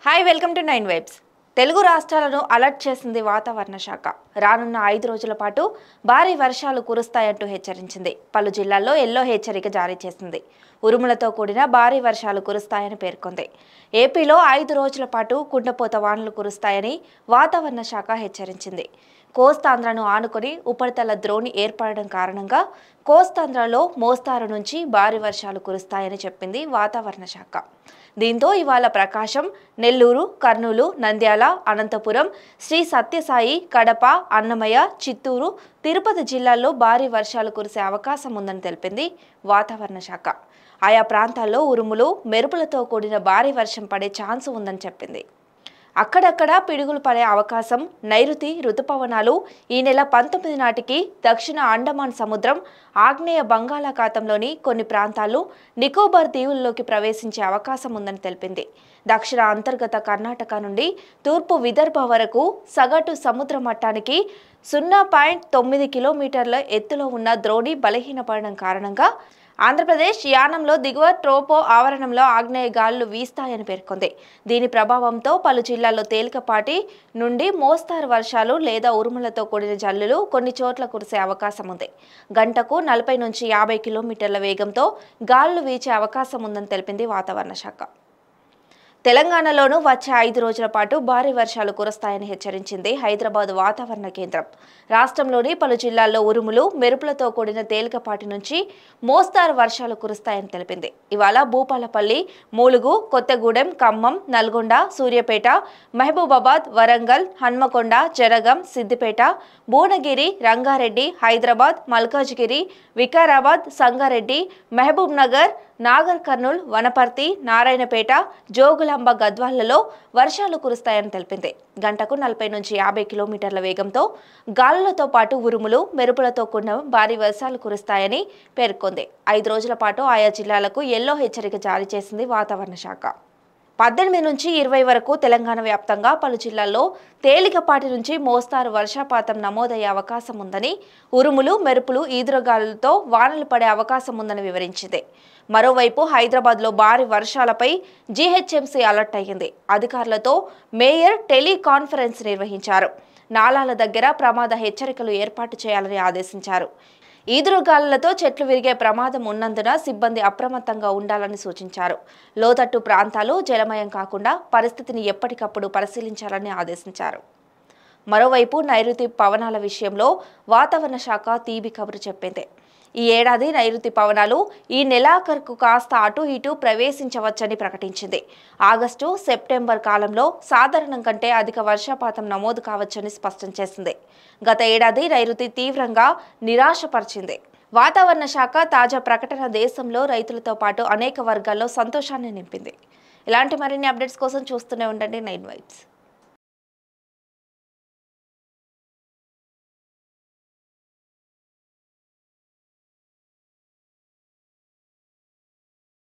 Hi welcome to 9 vibes. Telugu రాష్ట్రాలను alert చేసింది వాతావరణ శాఖ. రానున్న 5 రోజుల పాటు భారీ వర్షాలు కురుస్తాయంటూ హెచ్చరించింది. పలు జిల్లాల్లో ఎల్లో హెచ్చరిక జారీ చేసింది. ఉరుములతో కూడిన భారీ వర్షాలు కురుస్తాయని పేర్కొంది. ఏపీలో 5 రోజుల పాటు కుండపోత వానలు కురుస్తాయని వాతావరణ శాఖ హెచ్చరించింది. కోస్తాంధ్రను ఆనుకొని ఉపరితల ద్రోణి ఏర్పడడం కారణంగా కోస్తాంధ్రలో మోస్తారు నుంచి భారీ వర్షాలు కురుస్తాయని చెప్పింది వాతావరణ శాఖ. దీంతో ఇవాళ ప్రకాశం, నెల్లూరు, కర్నూలు, నంద్యాల, అనంతపురం, శ్రీ సత్యసాయి, కడప, అన్నమయ్య, చిత్తూరు, తిరుపతి జిల్లాల్లో భారీ వర్షాలు కురిసే అవకాశం ఉందని తెలిపింది వాతావరణ శాఖ. ఆయా ప్రాంతాల్లో ఉరుములు, మెరుపులతో కూడిన భారీ వర్షం పడే ఛాన్స్ ఉందని చెప్పింది. అక్కడక్కడ పిడుగులు పడే అవకాశం. నైరుతి రుతుపవనాలు ఈ నెల 19 నాటికి దక్షిణ అండమాన్ సముద్రం, ఆగ్నేయ బంగాళాఖాతంలోని కొన్ని ప్రాంతాలు, నికోబార్ దీవుల్లోకి ప్రవేశించే అవకాశం ఉందని తెలిపింది. దక్షిణ అంతర్గత కర్ణాటక నుండి తూర్పు విదర్భ వరకు సగటు సముద్ర మట్టానికి 0.9 కిలోమీటర్ల ఎత్తులో ఉన్న ద్రోణి బలహీనపడడం కారణంగా ఆంధ్రప్రదేశ్ యానంలో దిగువ ట్రోపో ఆవరణంలో ఆగ్నేయ గాలులు వీస్తాయని పేర్కొంది. దీని ప్రభావంతో పలు జిల్లాల్లో తేలికపాటి నుండి మోస్తారు వర్షాలు లేదా ఉరుములతో కూడిన జల్లులు కొన్ని చోట్ల కురిసే అవకాశం ఉంది. గంటకు 40 నుంచి 50 కిలోమీటర్ల వేగంతో గాలులు వీచే అవకాశం ఉందని తెలిపింది వాతావరణ శాఖ. తెలంగాణలోనూ వచ్చే 5 రోజుల పాటు భారీ వర్షాలు కురుస్తాయని హెచ్చరించింది హైదరాబాద్ వాతావరణ కేంద్రం. రాష్ట్రంలోని పలు జిల్లాల్లో ఉరుములు, మెరుపులతో కూడిన తేలికపాటి నుంచి మోస్తారు వర్షాలు కురుస్తాయని తెలిపింది. ఇవాళ భూపాలపల్లి, ములుగు, కొత్తగూడెం, ఖమ్మం, నల్గొండ, సూర్యాపేట, మహబూబాబాద్, వరంగల్, హన్మకొండ, జనగాం, సిద్దిపేట, భువనగిరి, రంగారెడ్డి, హైదరాబాద్, మల్కాజ్గిరి, వికారాబాద్, సంగారెడ్డి, మహబూబ్ నగర్, నాగర్ కర్నూల్, వనపర్తి, నారాయణపేట, జోగులాంబ, గద్వాలలో వర్షాలు కురుస్తాయని తెలిపింది. గంటకు 40 నుంచి 50 కిలోమీటర్ల వేగంతో గాలులతో పాటు ఉరుములు, మెరుపులతో కూడిన భారీ వర్షాలు కురుస్తాయని పేర్కొంది. 5 రోజుల పాటు ఆయా జిల్లాలకు ఎల్లో హెచ్చరిక జారీ చేసింది వాతావరణ శాఖ. 18 నుంచి 20 వరకు తెలంగాణ వ్యాప్తంగా పలు జిల్లాల్లో తేలికపాటి నుంచి మోస్తారు వర్షపాతం నమోదయ్యే అవకాశం ఉందని, ఉరుములు, మెరుపులు, ఈదురుగాలులతో వానలు పడే అవకాశం ఉందని వివరించింది. మరోవైపు హైదరాబాద్లో భారీ వర్షాలపై జీహెచ్ఎంసీ అలర్ట్ అయ్యింది. అధికారులతో మేయర్ టెలికాన్ఫరెన్స్ నిర్వహించారు. నాలాల దగ్గర ప్రమాద హెచ్చరికలు ఏర్పాటు చేయాలని ఆదేశించారు. ఈదురుగాలులతో చెట్లు విరిగే ప్రమాదం ఉన్నందున సిబ్బంది అప్రమత్తంగా ఉండాలని సూచించారు. లోతట్టు ప్రాంతాలు జలమయం కాకుండా పరిస్థితిని ఎప్పటికప్పుడు పరిశీలించాలని ఆదేశించారు. మరోవైపు నైరుతి పవనాల విషయంలో వాతావరణ శాఖ తీపి కబురు చెప్పింది. ఈ ఏడాది నైరుతి పవనాలు ఈ నెలాఖరుకు కాస్త అటు ఇటు ప్రవేశించవచ్చని ప్రకటించింది. ఆగస్టు, సెప్టెంబర్ కాలంలో సాధారణం కంటే అధిక వర్షపాతం నమోదు కావచ్చని స్పష్టం చేసింది. గత ఏడాది నైరుతి తీవ్రంగా నిరాశపరిచింది. వాతావరణ శాఖ తాజా ప్రకటన దేశంలో రైతులతో పాటు అనేక వర్గాల్లో సంతోషాన్ని నింపింది. ఇలాంటి మరిన్ని అప్డేట్స్ కోసం చూస్తూనే ఉండండి 9 వైబ్స్.